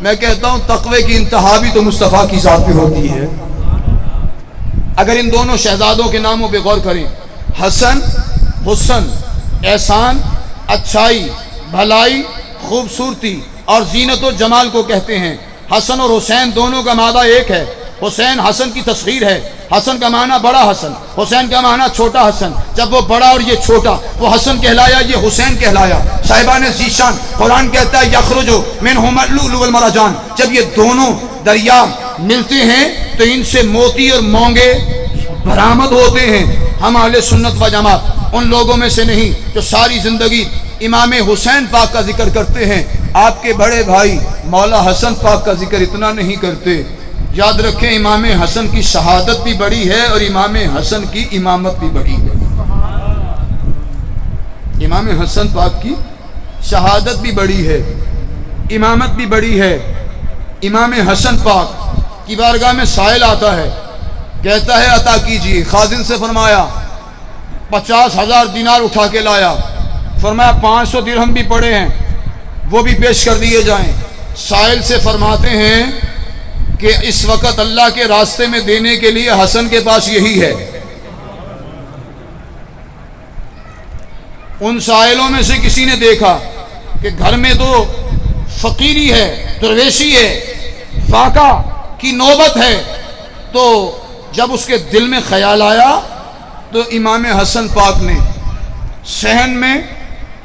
میں کہتا ہوں تقوی کی انتہا بھی تو مصطفیٰ کی ذات پہ ہوتی ہے۔ اگر ان دونوں شہزادوں کے ناموں پہ غور کریں، حسن، حسن، احسان، اچھائی، بھلائی، خوبصورتی اور زینت و جمال کو کہتے ہیں۔ حسن اور حسین دونوں کا مادہ ایک ہے۔ حسین حسن کی تصغیر ہے، حسن کا معنی بڑا حسن، حسین کا معنی چھوٹا حسن۔ جب وہ بڑا اور یہ چھوٹا، وہ حسن کہلایا، یہ حسین کہلایا۔ صاحبان ذیشان، قرآن کہتا ہے یخرج منہما اللؤلؤ والمرجان، جب یہ دونوں دریا ملتے ہیں تو ان سے موتی اور مونگے برآمد ہوتے ہیں۔ ہم اہل سنت و جماعت ان لوگوں میں سے نہیں جو ساری زندگی امام حسین پاک کا ذکر کرتے ہیں، آپ کے بڑے بھائی مولا حسن پاک کا ذکر اتنا نہیں کرتے۔ یاد رکھیں، امام حسن کی شہادت بھی بڑی ہے اور امام حسن کی امامت بھی بڑی ہے۔ امام حسن پاک کی شہادت بھی بڑی ہے، امامت بھی بڑی ہے۔ امام حسن پاک کی بارگاہ میں سائل آتا ہے، کہتا ہے عطا کیجیے۔ خازن سے فرمایا 50,000 دینار اٹھا کے لایا، فرمایا 500 درہم بھی پڑے ہیں، وہ بھی پیش کر دیے جائیں۔ سائل سے فرماتے ہیں کہ اس وقت اللہ کے راستے میں دینے کے لیے حسن کے پاس یہی ہے۔ ان سائلوں میں سے کسی نے دیکھا کہ گھر میں تو فقیری ہے، درویشی ہے، فاقہ کی نوبت ہے، تو جب اس کے دل میں خیال آیا تو امام حسن پاک نے صحن میں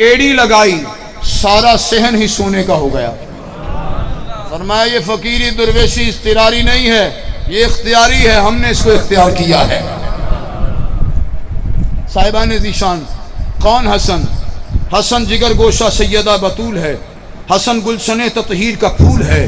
ایڑی لگائی، سارا صحن ہی سونے کا ہو گیا۔ فرمایا یہ فقیری درویشی اضطراری نہیں ہے، یہ اختیاری ہے، ہم نے اس کو اختیار کیا ہے۔ صاحبان ذیشان، کون حسن؟ حسن جگر گوشہ سیدہ بطول ہے، حسن گلشن تطہیر کا پھول ہے،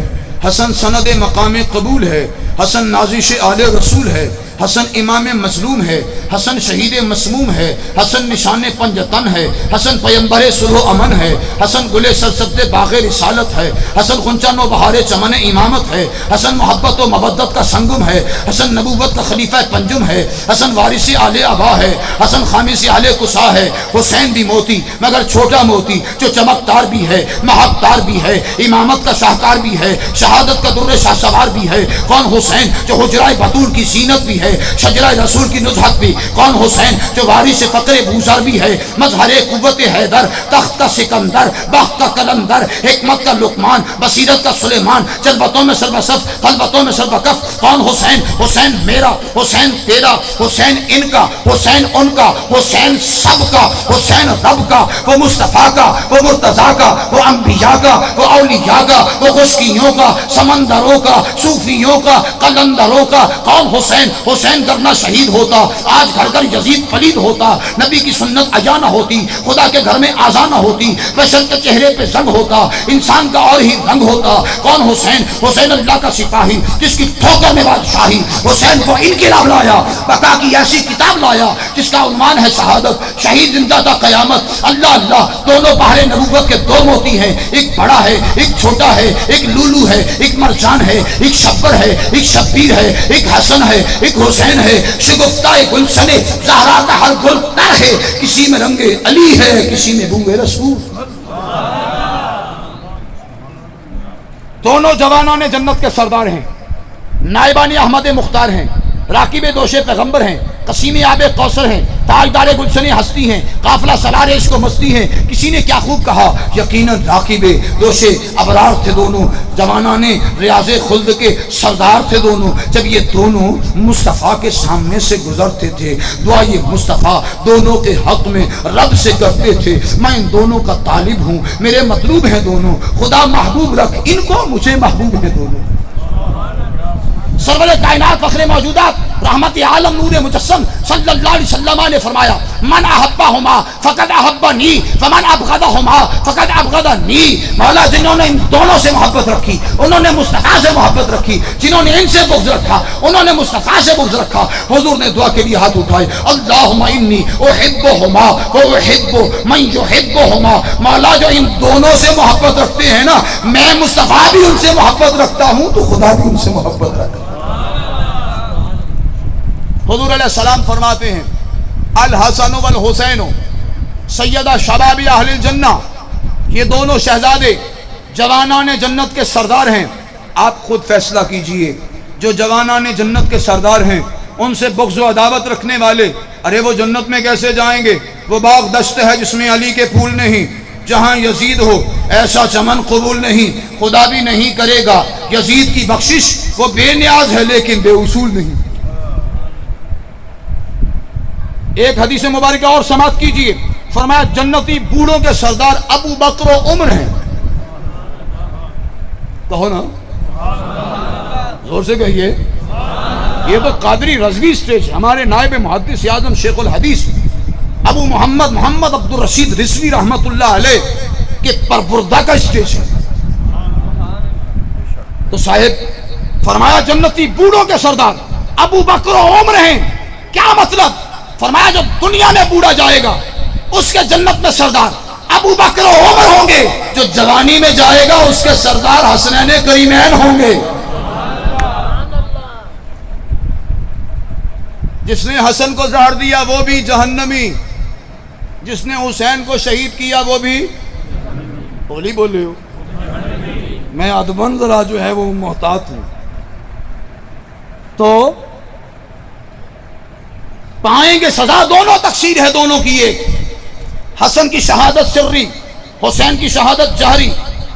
حسن سند مقام قبول ہے، حسن نازش آل رسول ہے، حسن امام مظلوم ہے، حسن شہید مسموم ہے، حسن نشان پنجتن ہے، حسن پیمبر صلح و امن ہے، حسن گل سرسبز باغ رسالت ہے، حسن غنچہ نو بہار چمن امامت ہے، حسن محبت و مودت کا سنگم ہے، حسن نبوت کا خلیفہ پنجم ہے، حسن وارث آل ابا ہے، حسن خامس آل کسا ہے۔ حسین بھی موتی مگر چھوٹا موتی، جو چمکدار بھی ہے، مہکدار بھی ہے، امامت کا شاہکار بھی ہے، شہادت کا در شاہ سوار بھی ہے۔ کون حسین؟ جو حجرہ بطول کی زینت بھی ہے، شجرہ رسول کی نزہت بھی۔ کون حسین؟ جو وارث فقر بوزر بھی ہے، مظہر قوت حیدر، تخت کا سکندر، بخت کا قلندر، حکمت کا لقمان، بصیرت کا سلیمان، جذبتوں میں سربصف، خلوتوں میں سربکف۔ کون حسین؟ حسین میرا، حسین تیرا، حسین ان کا، حسین ان کا، حسین سب کا، حسین رب کا، وہ مصطفیٰ کا، وہ مرتضیٰ کا، وہ انبیاء کا، وہ اولیاء کا، وہ خشکیوں کا، سمندروں کا، صوفیوں کا، قلندروں کا۔ کون حسین؟ حسین کرنا شہید ہوتا، آج گھر گھر یزید پلید ہوتا، نبی کی سنت عیا نہ ہوتی، خدا کے گھر میں آزا نہ ہوتی، بشر کے چہرے پہ زنگ ہوتا، انسان کا اور ہی رنگ ہوتا۔ کون حسین؟ حسین اللہ کا سپاہی، جس کی ٹھوکر میں بادشاہی۔ حسین کو انقلاب لایا، بقا کی ایسی کتاب لایا جس کا عنوان ہے شہادت۔ شہید زندہ تھا قیامت۔ اللہ اللہ، دونوں بحر نبوت کے دو موتی ہیں، ایک بڑا ہے ایک چھوٹا ہے، ایک لولو ہے ایک مرجان ہے، ایک شبر ہے ایک شبیر ہے، ایک حسن ہے ایک حسین ہے۔ شگفتہ گلشن زہرا کا ہر گل تر ہے، کسی میں رنگ علی ہے کسی میں بو رسول۔ دونوں جوانان جنت کے سردار ہیں، نائبان احمد مختار ہیں، راکب دوش پیغمبر ہیں، قسیم آب کوثر ہیں، تاجدار گلشن ہستی ہیں، قافلہ سالار عشق و مستی ہیں۔ کسی نے کیا خوب کہا، یقیناً راکب دوش ابرار تھے دونوں، جوانان ریاض خلد کے سردار تھے دونوں۔ جب یہ دونوں مصطفیٰ کے سامنے سے گزرتے تھے، دعا یہ مصطفیٰ دونوں کے حق میں رب سے کرتے تھے، میں ان دونوں کا طالب ہوں، میرے مطلوب ہیں دونوں، خدا محبوب رکھ ان کو، مجھے محبوب ہیں دونوں۔ سرور کائنات فخر موجودات رحمت عالم نور مجسم صلی اللہ علیہ وسلم نے فرمایا، من احبہما فقد احبنی ومن ابغضہما فقد ابغضنی۔ مولا جنہوں نے ان دونوں سے محبت رکھی انہوں نے مصطفیٰ سے محبت رکھی، جنہوں نے ان سے بغض رکھا انہوں نے مصطفیٰ سے بغض رکھا۔ حضور نے دعا کے لیے ہاتھ اٹھائے، اللہم انی احبہما واحب من یحبہما۔ مولا جو ان دونوں سے محبت رکھتے ہیں نا، میں مصطفیٰ بھی ان سے محبت رکھتا ہوں تو خدا بھی ان سے محبت رکھتا ہے۔ حضور علیہ السلام فرماتے ہیں، الحسن والحسین سیدہ شباب اہل الجنہ، یہ دونوں شہزادے جوانان جنت کے سردار ہیں۔ آپ خود فیصلہ کیجئے. جو جوانان جنت کے سردار ہیں ان سے بغض و عداوت رکھنے والے، ارے وہ جنت میں کیسے جائیں گے؟ وہ باغ دشت ہے جس میں علی کے پھول نہیں، جہاں یزید ہو ایسا چمن قبول نہیں، خدا بھی نہیں کرے گا یزید کی بخشش. وہ بے نیاز ہے لیکن بے اصول نہیں. ایک حدیث مبارکہ اور سماعت کیجئے. فرمایا جنتی بوڑھوں کے سردار ابو بکر و عمر ہیں. کہو نا، زور سے کہیے. یہ تو قادری رضوی سٹیج ہے. ہمارے نائب محدث اعظم شیخ الحدیث ابو محمد عبد الرشید رضوی رحمت اللہ علیہ کے پروردہ کا سٹیج ہے. تو صاحب فرمایا جنتی بوڑھوں کے سردار ابو بکر و عمر ہیں. کیا مطلب؟ فرمایا جو دنیا میں بوڑھا جائے گا اس کے جنت میں سردار ابو بکر و عمر ہوں گے. جو جوانی میں جائے گا اس کے سردار حسنین کریمین ہوں گے. جس نے حسن کو زہر دیا وہ بھی جہنمی، جس نے حسین کو شہید کیا وہ بھی بولی بولے ہو. میں ادبن ذرا جو ہے وہ محتاط ہوں. تو پائیں گے سزا. دونوں تقصیر ہے دونوں کی ایک. حسن کی شہادت سری، حسین کی شہادت جہری.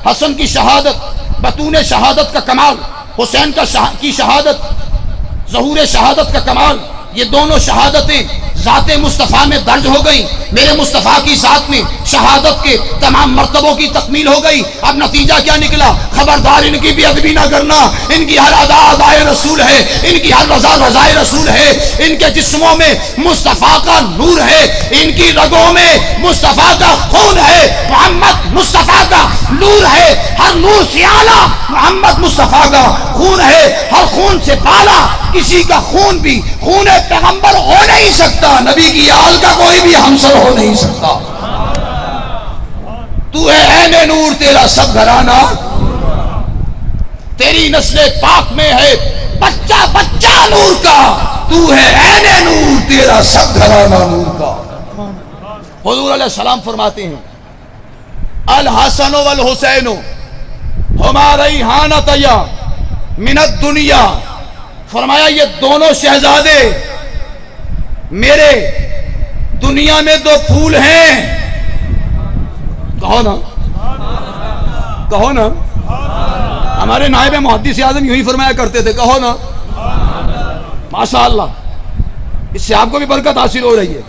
حسن کی شہادت بطون شہادت کا کمال، حسین کی شہادت ظہور شہادت کا کمال. یہ دونوں شہادتیں ذات مصطفیٰ میں درج ہو گئیں. میرے مصطفیٰ کی ذات میں شہادت کے تمام مرتبوں کی تکمیل ہو گئی. اب نتیجہ کیا نکلا؟ خبردار ان کی بے ادبی نہ کرنا. ان کی ہر ادا ادائے رسول ہے، ان کی ہر رضا رضائے رسول ہے. ان کے جسموں میں مصطفیٰ کا نور ہے، ان کی رگوں میں مصطفیٰ کا خون ہے. محمد مصطفیٰ کا نور ہے، ہر نور سے اعلیٰ محمد مصطفیٰ کا خون ہے. ہر خون سے بالا کسی کا خون بھی خون پیغمبر ہو نہیں سکتا. نبی کی آل کا کوئی بھی ہمسر ہو نہیں سکتا. تو ہے عین نور، تیرا سب گھرانہ، تیری نسل پاک میں ہے بچہ بچہ نور کا. تو ہے عین نور، تیرا سب گھرانہ نور کا. حضور علیہ السلام فرماتے ہیں الحسن والحسین ہما ریحانتیا من الدنیا. فرمایا یہ دونوں شہزادے میرے دنیا میں دو پھول ہیں. کہو نا، کہو نا. ہمارے نائب محدث اعظم یوں ہی فرمایا کرتے تھے. کہو نا ماشاء اللہ. اس سے آپ کو بھی برکت حاصل ہو رہی ہے.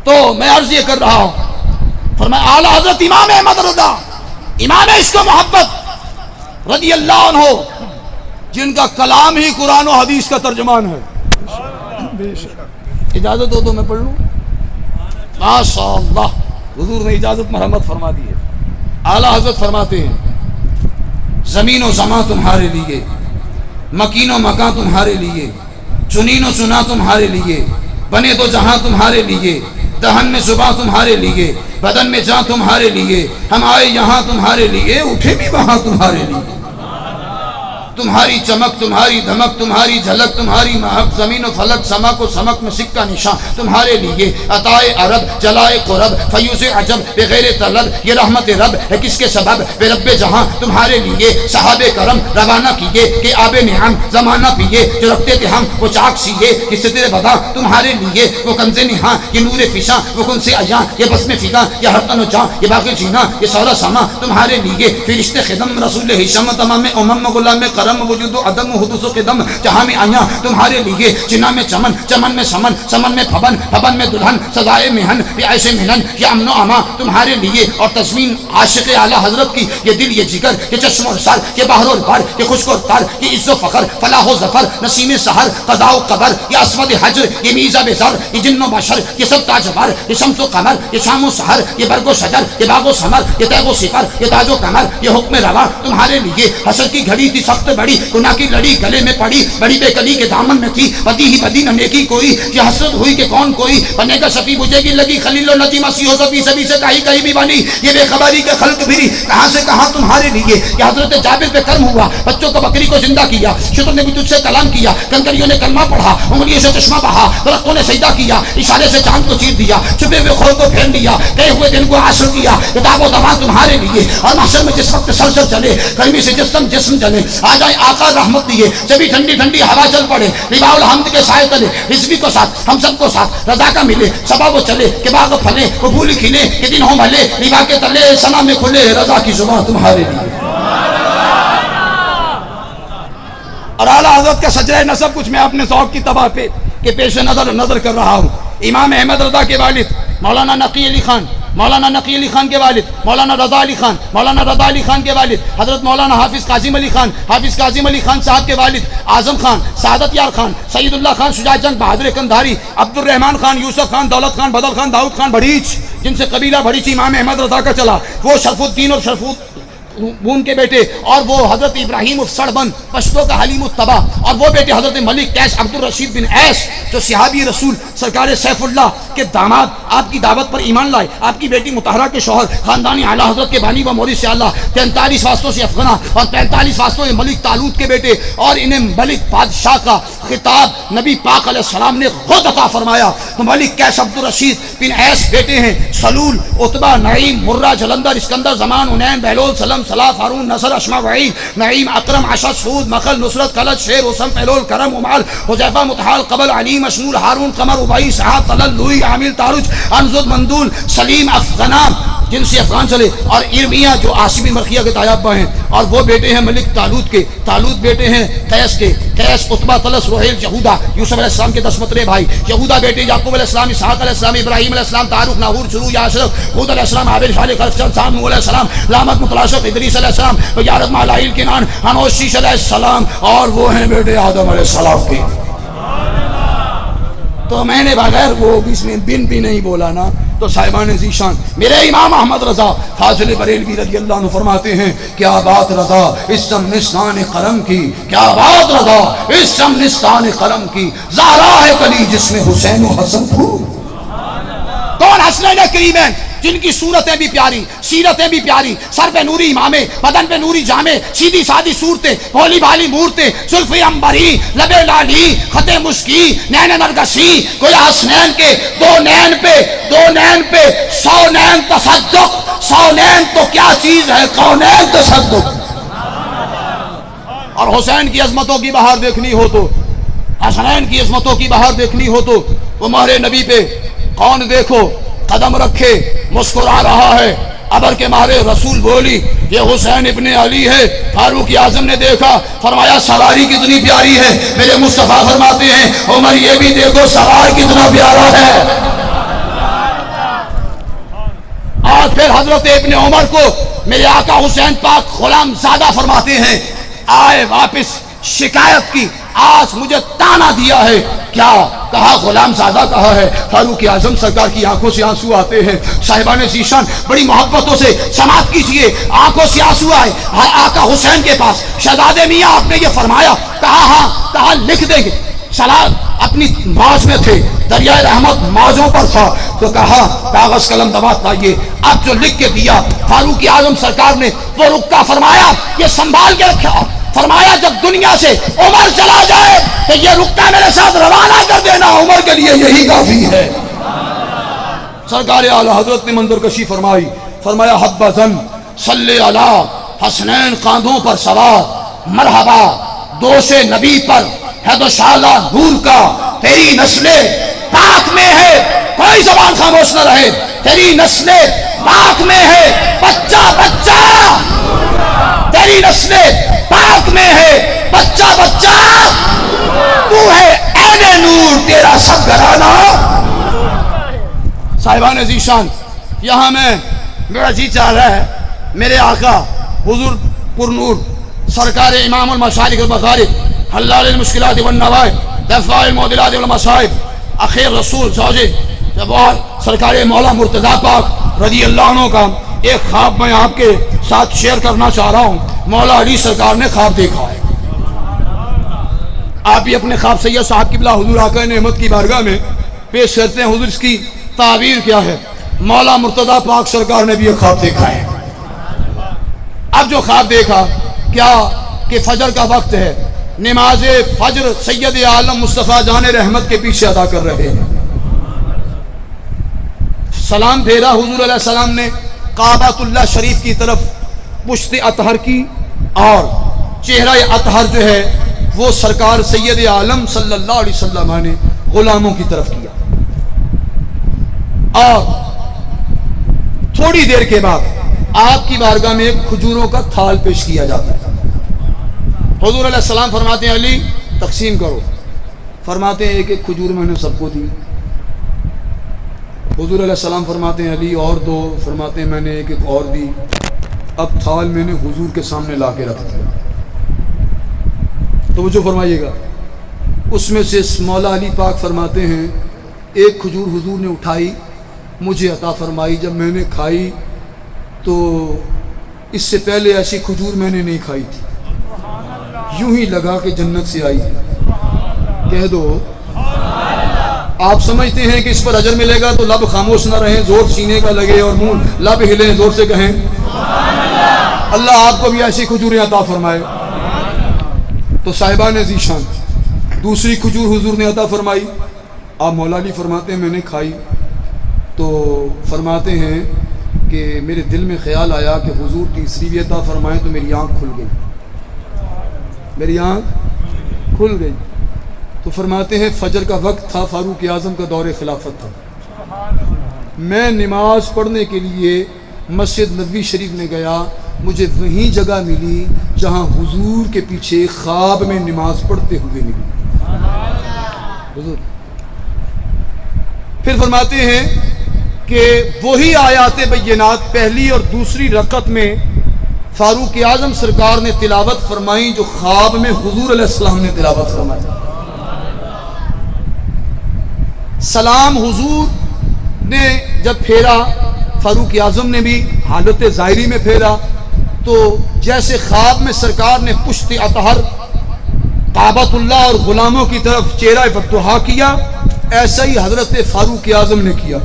تو میں عرض یہ کر رہا ہوں، فرمایا اعلیٰ حضرت امام احمد رضا امام عشق و محبت رضی اللہ عنہ، جن کا کلام ہی قرآن و حدیث کا ترجمان ہے. اجازت ہو تو میں پڑھ لوں؟ ماشاء اللہ، حضور نے اجازت مرحمت فرما دی ہے. اعلیٰ حضرت فرماتے ہیں زمین و زمان تمہارے لیے، مکین و مکان تمہارے لیے، چنین و چنا تمہارے لیے، بنے تو جہاں تمہارے لیے، دہن میں زباں تمہارے لیے، بدن میں جاں تمہارے لیے. ہم آئے یہاں تمہارے لیے، اٹھے بھی وہاں تمہارے لیے. تمہاری چمک، تمہاری دھمک، تمہاری جھلک، تمہاری مہک، زمین و فلک، سما کو سمک میں سکہ نشان تمہارے لیے. عطائے عرب، جلائے قرب، فیوز عجب بغیر طلب، یہ رحمت رب ہے کس کے سبب؟ بے رب جہاں تمہارے لیے. صحابہ کرم روانہ کیے کہ آب نعم زمانہ پیے، جو رکھتے تھے ہم وہ چاک سیے. یہ ستر بدا تمہارے لیے، وہ کنز نہاں، یہ نور فشاں، وہ کن سے عیاں، یہ بسم فگاں، یہ ہر تن و جاں، یہ باقی جینا، یہ سورہ سما تمہارے لیے. فرشتے خدم رسول ہشام تمام امم غلام کرم وجود و عدم و حدوث و قدم، جہاں میں آیاں تمہارے لیے. چنا میں چمن، چمن میں سمن، سمن میں پھبن، پھبن میں دلہن، سزائے مہن یہ ایسے مہنن، یہ امن و اما تمہارے لیے. اور تزمین عاشق اعلیٰ حضرت کی، یہ دل یہ جگر، یہ چشم اور سر، یہ بحر اور بر، یہ خشک اور تر، یہ عز و فخر، فلاح و ظفر، نسیم سحر، قضاء و قدر، یہ اسود حجر، یہ میزہ بزر، یہ جن و بشر، یہ سب تاجور، یہ شمس و قمر، یہ شام و سحر، یہ برگ و شجر، یہ باغ و ثمر، یہ تیغ و سپر، یہ تاج و کمر، یہ حکم روا تمہارے لیے. حسد کی گھڑی تھی سخت بڑی، گناہ کی لڑی گلے میں پڑی، بڑی بے کلی کے دامن میں تھی، بدی ہی بدی نہ نیکی کوئی. یہ حسرت ہوئی کہ کون کوئی بنے گا شفیع، بجھے گی لگی خلیل و نجی مسیح و سبھی سبھی سے کہیں کہیں بھی بنی. یہ بے خبری کے خلق بھی کہاں سے کہاں تمہارے لیے. یہ حضرت جابر پہ کرم ہوا، بچوں کو بکری کو زندہ کیا، شتر نے بھی تجھ سے کلام کیا، کنکریوں نے کلمہ پڑھا، انگلیوں سے چشمہ بہا، درختوں نے سجدہ کیا، اشارے سے چاند کو چیر دیا، چھپے ہوئے خور کو پھیر دیا، گئے ہوئے دن کو حاصل کیا. کتاب و دوا تمہارے لیے. اور محشر میں جس وقت سلسل چلے، گرمی سے جسم جلے، آج جائیں آقا رحمت دیے، جبھی ٹھنڈی ٹھنڈی ہوا چل پڑے، ربا الحمد کے سائے تلے، رضوی کو ساتھ ہم سب کو ساتھ رضا کا ملے، سبا وہ چلے کہ باغ پھلے، وہ پھول کھلے کہ دن ہوں بھلے، ربا کے تلے سنا میں کھلے، رضا کی زبان تمہارے لیے۔ اور اعلیٰ حضرت کا سجدہ نصب کچھ میں اپنے ذوق کی طبع پہ کہ پیش نظر کر رہا ہوں۔ امام احمد رضا کے والد مولانا نقی علی خان، مولانا نقی علی خان کے والد مولانا رضا علی خان، مولانا رضا علی خان کے والد حضرت مولانا حافظ کاظم علی خان، حافظ کاظم علی خان صاحب کے والد اعظم خان، سعادت یار خان، سعید اللہ خان، شجاع جنگ بہادر کندھاری، عبد الرحمان خان، یوسف خان، دولت خان، بدل خان، داؤد خان بھڑیچ، جن سے قبیلہ بھڑیچ امام احمد رضا کا چلا، وہ شرف الدین اور شرف بون کے بیٹے، اور وہ حضرت ابراہیم سڑبند پشتو کا حلیم الطبع، اور وہ بیٹے حضرت ملک کیس عبد الرشید بن ایس جو صحابی رسول سرکار سیف اللہ کے داماد، آپ کی دعوت پر ایمان لائے، آپ کی بیٹی مطہرہ کے شوہر، خاندانی اعلیٰ حضرت کے بانی و مورث سے اللہ، 43 واسطوں سے افغانہ اور 45 واسطوں سے ملک طالوت کے بیٹے، اور انہیں ملک بادشاہ کا خطاب نبی پاک علیہ السلام نے خود عطا فرمایا۔ تو ملک کیس عبد الرشید بن ایس بیٹے ہیں، سلول، عتبہ، نعیم، مرہ، جلندر، اسکندر، زمان، عنین، بہلول، سلم، صلاح، ہارون، نصر، اشما، وعید، نعیم، اکرم، عشد، سعود، مخل، نصرت، خلد، شیر، حسن، فیلول، کرم، عمال، حذیفہ، متحال، قبل، علیم، مشمول، ہارون، قمر، ابئی، سعاد، طلل، لوئی، عامل، تارج، انزد، مندول، سلیم، افغانام جن سے افغان چلے، اور ارمیہ جو عاصمی مرخیہ کے تایابہ ہیں، اور وہ بیٹے ہیں ملک طالوت کے، طالوت بیٹے ہیں قیس کے، قیس، عتبہ، طلس، روحیل، یہودا، یوسف علیہ السلام کے 10 مترے بھائی، یہودا بیٹے یعقوب علیہ السلام، اسحاق علیہ السلام، ابراہیم علیہ السلام، تعارف، ناہور، شروع، یاشرف، حود علیہ السلام، عابر، شالح، خلف، چل، سام، نوح علیہ السلام، لامت، متلاشف، ادریس علیہ السلام، وجارت، مالائل، کنان، انوش، شیش علیہ السلام، اور وہ ہیں بیٹے آدم علیہ السلام کے۔ تو میں نے بغیر وہ اس میں بن بھی نہیں بولا نا، تو صاحبان ذیشان میرے امام احمد رضا فاضل بریلوی رضی اللہ عنہ فرماتے ہیں، کیا بات رضا اس چمنستان قلم کی، کیا بات رضا اس چمنستان قلم کی، زہرا ہے کلی جس میں حسین و حسن پھول۔ کون حسنین کریمین جن کی صورتیں بھی پیاری، سیرتیں بھی پیاری، سر پہ نوری امامے، بدن پہ نوری جامے، سیدھی سادھی صورتیں، بھولی بھالی مورتیں، زلف عنبری، لب لالی، خط مشکی، نین نرگسی، کوئی حسنین کے دو نین پہ 100 نین تصدق، 100 نین تو کیا چیز ہے، کونین تصدق۔ اور حسین کی عظمتوں کی بہار دیکھنی ہو تو، حسنین کی عظمتوں کی بہار دیکھنی ہو تو وہ مہر نبی پہ کون دیکھو قدم رکھے مسکرا رہا ہے، ابر کے مارے رسول بولی یہ حسین ابن علی ہے۔ فاروق اعظم نے دیکھا، فرمایا سواری کتنی پیاری ہے، میرے مصطفیٰ فرماتے ہیں عمر یہ بھی دیکھو سوار کتنا پیارا ہے۔ اور پھر حضرت ابن عمر کو میرے آقا حسین پاک غلام زادہ فرماتے ہیں، آئے واپس شکایت کی، آج مجھے تانا دیا ہے، کیا کہا؟ غلام زادہ کہا ہے۔ فاروق اعظم سرکار کی آنکھوں سے آنسو آتے ہیں۔ صاحبان ذیشان بڑی محبتوں سے سماعت کیجئے، آنکھوں سے آنسو آئے آقا حسین کے پاس، شہزادے میاں آپ نے یہ فرمایا، کہا ہاں، کہا لکھ دیں گے۔ سلام اپنی موج میں تھے، دریائے رحمت موجوں پر تھا، تو کہا کاغذ قلم دوات لائیے۔ اب جو لکھ کے دیا فاروق اعظم سرکار نے وہ رکا، فرمایا یہ سنبھال کے رکھا، فرمایا جب دنیا سے عمر چلا جائے تو یہ رکا میرے ساتھ روانہ کر دینا، عمر کے لیے یہی کافی ہے۔ سرکار اعلیٰ حضرت نے منظر کشی فرمائی، فرمایا حبذن صلی علی حسنین کاندھوں پر سوار، مرحبا دوش نبی پر ہے تو شالہ نور کا، تیری نسل پاک میں ہے، کوئی زبان خاموش نہ رہے، تیری نسل پاک میں ہے، بچہ بچہ تیری نسل پاک میں ہے، بچہ بچہ تو ہے عین نور، تیرا سب گھرانہ۔ صاحبان ذیشان یہاں میں میرا جی چاہ رہا ہے میرے آقا حضور پر نور سرکار امام المشارق والمغارب حلال المشکلات والنوائب دفاع المعضلات والمصائب اخیر رسول زوجے جب سرکار مولا مرتضیٰ پاک رضی اللہ عنہ کا ایک خواب میں آپ کے ساتھ شیئر کرنا چاہ رہا ہوں۔ مولا علی سرکار نے خواب دیکھا ہے، آپ بھی اپنے خواب سید صاحب قبلہ حضور آقا نعمت کی بارگاہ میں پیش کرتے ہیں، حضور اس کی تعبیر کیا ہے۔ مولا مرتضیٰ پاک سرکار نے بھی ایک خواب دیکھا ہے۔ اب جو خواب دیکھا کیا کہ فجر کا وقت ہے، نماز فجر سید عالم مصطفیٰ جان رحمت کے پیچھے ادا کر رہے ہیں، سلام پھیرا حضور علیہ السلام نے کعبۃ اللہ شریف کی طرف پشت اطہر کی، اور چہرہ اطہر جو ہے وہ سرکار سید عالم صلی اللہ علیہ وسلم نے غلاموں کی طرف کیا. اور تھوڑی دیر کے بعد آپ کی بارگاہ میں ایک کھجوروں کا تھال پیش کیا جاتا ہے. حضور علیہ السلام فرماتے ہیں علی تقسیم کرو. فرماتے ہیں ایک ایک کھجور میں نے سب کو دی. حضور علیہ السلام فرماتے ہیں علی اور دو. فرماتے ہیں میں نے ایک ایک اور دی. اب تھال میں نے حضور کے سامنے لا کے رکھ دیا. توجہ فرمائیے گا. اس میں سے مولا علی پاک فرماتے ہیں ایک کھجور حضور نے اٹھائی مجھے عطا فرمائی. جب میں نے کھائی تو اس سے پہلے ایسی کھجور میں نے نہیں کھائی تھی. یوں ہی لگا کہ جنت سے آئی. کہہ دو آپ سمجھتے ہیں کہ اس پر اجر ملے گا تو لب خاموش نہ رہیں, زور سینے کا لگے اور منہ لب ہلیں, زور سے کہیں اللہ آپ کو بھی ایسی کھجوریں عطا فرمائے. تو صاحبان ذیشان دوسری کھجور حضور نے عطا فرمائی. آپ مولا علی فرماتے ہیں میں نے کھائی تو فرماتے ہیں کہ میرے دل میں خیال آیا کہ حضور تیسری بھی عطا فرمائیں تو میری آنکھ کھل گئی. میری آنکھ کھل گئی. تو فرماتے ہیں فجر کا وقت تھا, فاروق اعظم کا دور خلافت تھا. میں نماز پڑھنے کے لیے مسجد نبوی شریف میں گیا. مجھے وہیں جگہ ملی جہاں حضور کے پیچھے خواب میں نماز پڑھتے ہوئے ملی حضور. پھر فرماتے ہیں کہ وہی آیات بینات پہلی اور دوسری رکعت میں فاروق اعظم سرکار نے تلاوت فرمائی جو خواب میں حضور علیہ السلام نے تلاوت فرمائی. سلام حضور نے جب پھیرا, فاروق اعظم نے بھی حالت ظاہری میں پھیرا تو جیسے خواب میں سرکار نے پشت اطہر کعبۃ اللہ اور غلاموں کی طرف چہرہ فتوحا کیا, ایسا ہی حضرت فاروق اعظم نے کیا.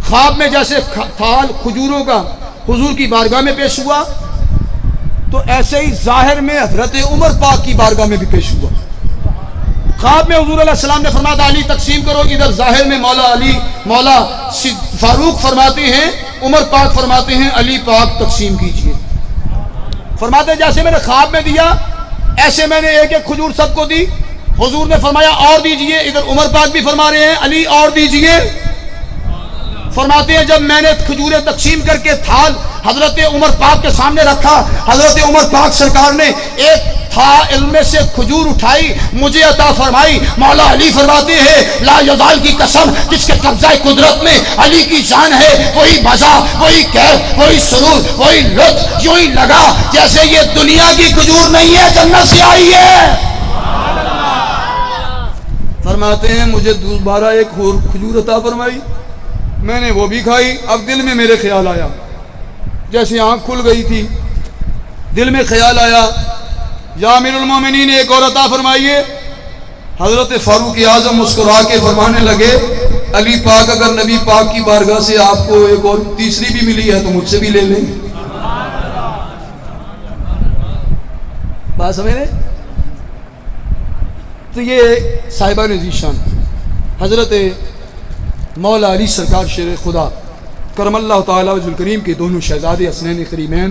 خواب میں جیسے تھال کھجوروں کا حضور کی بارگاہ میں پیش ہوا تو ایسے ہی ظاہر میں حضرت عمر پاک کی بارگاہ میں بھی پیش ہوا. خواب میں حضور علیہ السلام نے فرمایا علی تقسیم کرو. ادھر ظاہر میں مولا فاروق فرماتے ہیں, عمر پاک فرماتے ہیں علی پاک تقسیم کیجئے. فرماتے ہیں جیسے میں نے خواب میں دیا ایسے میں نے ایک ایک کھجور سب کو دی. حضور نے فرمایا اور دیجئے. ادھر عمر پاک بھی فرما رہے ہیں علی اور دیجئے. فرماتے ہیں جب میں نے کھجوریں تقسیم کر کے تھال حضرت عمر پاک کے سامنے رکھا, حضرت عمر پاک سرکار نے ایک تھا علم سے کھجور اٹھائی مجھے عطا فرمائی. مولا علی فرماتے ہیں لا یزال کی قسم جس کے قبضہ قدرت میں علی کی جان ہے, وہی مزہ, وہی کیف, وہی سرور, وہی لطف. یوں ہی لگا جیسے یہ دنیا کی کھجور نہیں ہے, جنت سے آئی ہے. فرماتے ہیں مجھے دوبارہ ایک اور کھجور عطا فرمائی. میں نے وہ بھی کھائی. اب دل میں میرے خیال آیا, جیسے آنکھ کھل گئی تھی دل میں خیال آیا یا امیر المومنین ایک اور عطا فرمائیے. حضرت فاروق اعظم مسکرا کے فرمانے لگے علی پاک اگر نبی پاک کی بارگاہ سے آپ کو ایک اور تیسری بھی ملی ہے تو مجھ سے بھی لے لیں. بات سمجھ رہے؟ تو یہ صاحبان ذیشان حضرت مولا علی سرکار شیر خدا کرم اللہ تعالیٰ وجہ الکریم کے دونوں شہزادے حسنین کریمین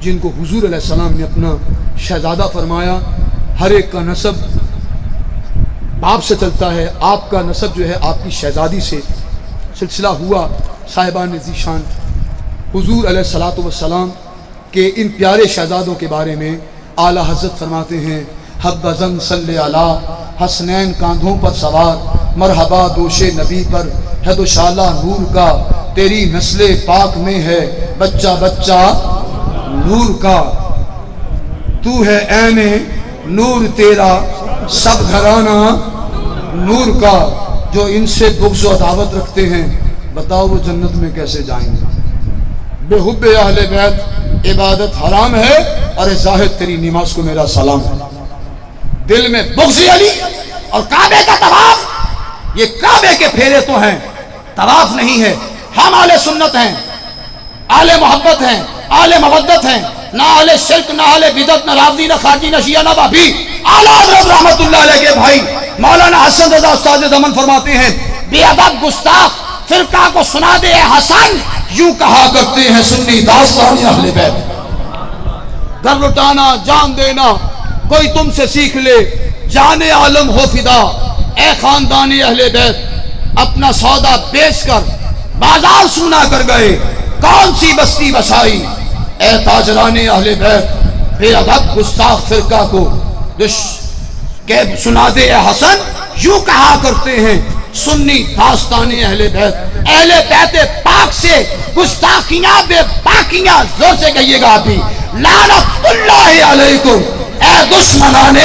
جن کو حضور علیہ السلام نے اپنا شہزادہ فرمایا. ہر ایک کا نسب باپ سے چلتا ہے, آپ کا نسب جو ہے آپ کی شہزادی سے سلسلہ ہوا. صاحبان ذیشان حضور علیہ الصلوۃ والسلام کے ان پیارے شہزادوں کے بارے میں اعلیٰ حضرت فرماتے ہیں حبذاً صلی علی حسنین کاندھوں پر سوار, مرحبا دوش نبی پر ہے دوشالہ نور کا, تیری نسل پاک میں ہے بچہ بچہ نور کا. تو ہے عین نور تیرا سب گھرانہ نور کا. جو ان سے بغض و عداوت رکھتے ہیں بتاؤ وہ جنت میں کیسے جائیں گے. بے حب اہل بیت عبادت حرام ہے, اور زاہد تیری نماز کو میرا سلام ہے. دل میں بغض علی اور کعبے کا طواف, یہ کعبے کے پھیرے تو ہیں طواف نہیں ہے. ہم اہل سنت ہیں, اہل محبت ہیں, اہل مودت ہیں, نہ اہل شرک, نہ اہل بدعت, نہ رافضی, نہ خارجی, نہ شیعہ, نہ وہابی. اعلیٰ حضرت رحمت اللہ علیہ کے بھائی مولانا حسن رضا استاد دمن فرماتے ہیں بے ادب گستاخ فرقہ کو سنا دے حسن, یوں کہا کرتے ہیں سنی داستان اہل بیت. گھر لٹانا، جان دینا، کوئی تم سے سیکھ لے، جان عالم ہو فدا۔ اے خاندان اہل بیت، اپنا سودا بیچ کر بازار سونا کر گئے، کون سی بستی بسائی؟ اے تاجران اہل بیت، بے ادب گستاخ فرقہ کو کہ سنا دے اے حسن، یوں کہا کرتے ہیں سنی داستان اہل بیت۔ اہل بیت پاک سے گستاخیاں بے باکیاں، زور سے کہیے گا ابھی، لعنت اللہ علیکم اے دشمنان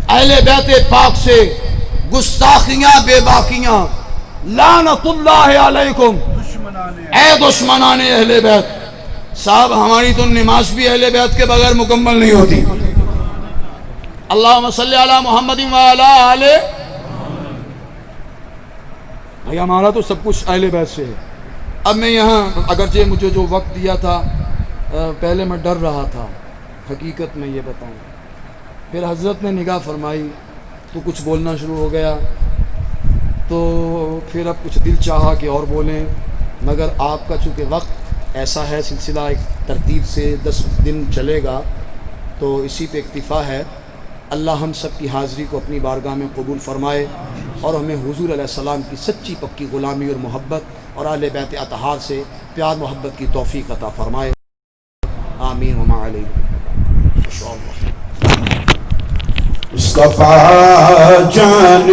اہل بیت پاک سے گستاخیاں بے باکیاں، لعنت اللہ علیکم اے دشمنان اہل بیت۔ صاحب ہماری تو نماز بھی اہل بیت کے بغیر مکمل نہیں ہوتی۔ اللہم صلی علی محمد وعلی آل، بھائی ہمارا تو سب کچھ اہل بیت سے ہے۔ اب میں یہاں اگرچہ مجھے جو وقت دیا تھا، پہلے میں ڈر رہا تھا حقیقت میں یہ بتاؤں، پھر حضرت نے نگاہ فرمائی تو کچھ بولنا شروع ہو گیا، تو پھر اب کچھ دل چاہا کہ اور بولیں، مگر آپ کا چونکہ وقت ایسا ہے، سلسلہ ایک ترتیب سے 10 دن چلے گا، تو اسی پہ اکتفا ہے۔ اللہ ہم سب کی حاضری کو اپنی بارگاہ میں قبول فرمائے، اور ہمیں حضور علیہ السلام کی سچی پکی غلامی اور محبت اور اہل بیت اطہار سے پیار محبت کی توفیق عطا فرمائے، آمین وما علیہ مصطفیٰ جان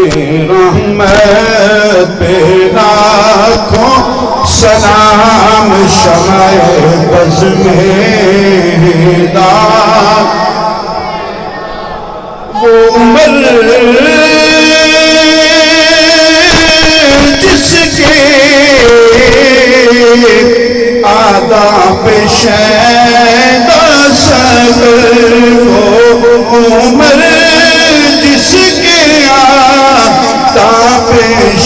رحمت پہ لاکھوں سلام، شمع بز میں ہدایت، وہ عمر جس کے آداب شیدا صبر، وہ عمر جس کے آداب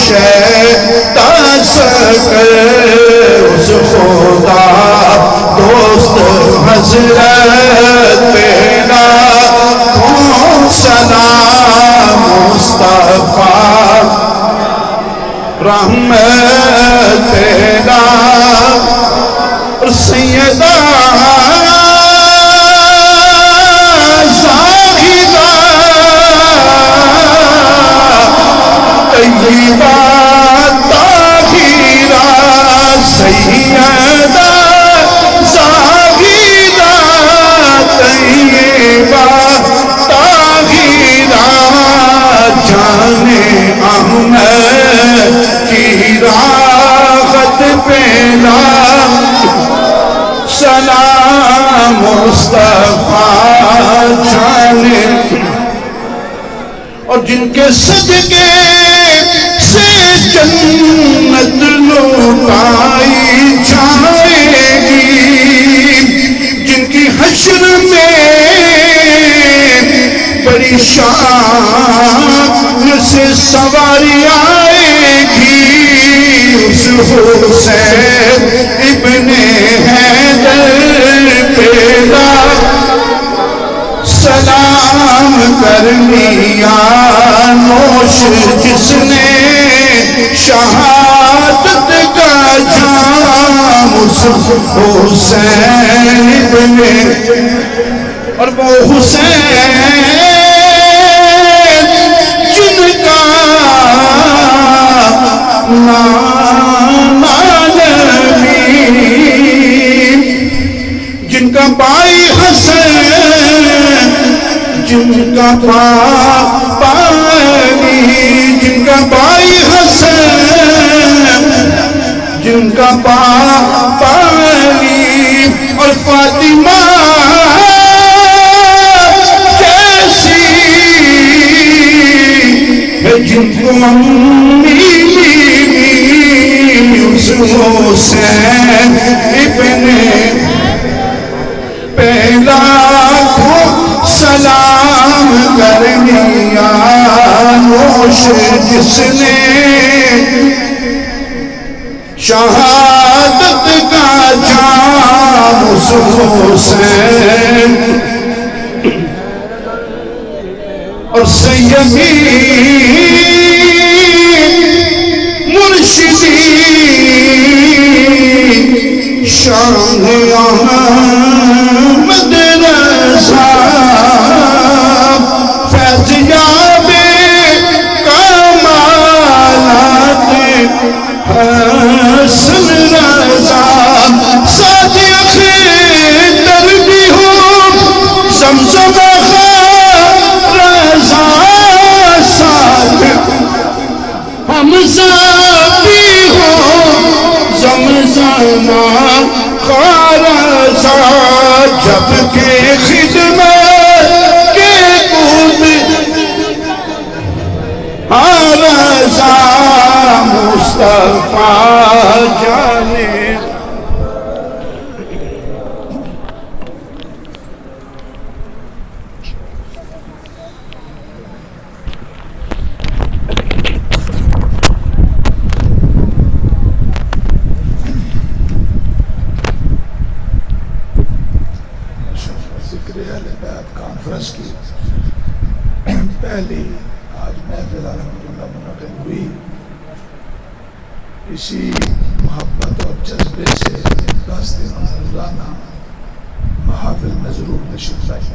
شیدا صبر، اس خدا دوست حضرت پہ لاکھوں سلام، مصطفیٰ رحمت پیدا، اور سیدہ زاہدہ طیبہ طاہرہ، سیدہ زاہدہ طیبہ طاہرہ، جان احمد کی راحت پہ سلام، مصطفیٰ جان، اور جن کے صدقے سے جنت لوٹائی جائے گی، جن کی حشر میں بڑی شان سے سواری آئے گی، اس حسین ابن حیدر پہ سلام کرنیا نوش، جس نے شہادت کا جام، اس حسین ابن، اور وہ حسین جن کا نام عالمی، جن کا بھائی حسن، جن کا پانی، جن کا بھائی حسن، جن کا پانی، اور فاطمہ جیسی ہے جن کو امی، اس حسین ابن پہلا کو سلام کرنیا نوش، جس نے شہادت کا جام، اس حسین، اور سیدی مرشدی شاہ رضا فیضیاب کمالات حسن رضا صادق در بھی ہوں زمزم رضا ساتھ حمزہ بھی ہوں زمزم رضا جب کہ خدمت کے کود رضا مصطفیٰ جانے کانفرنس کی پہلی آج محفل الحمدللہ منعقد ہوئی. اسی محبت اور جذبے سے 10 دن روزانہ محافل میں ضرور نشر لائیں.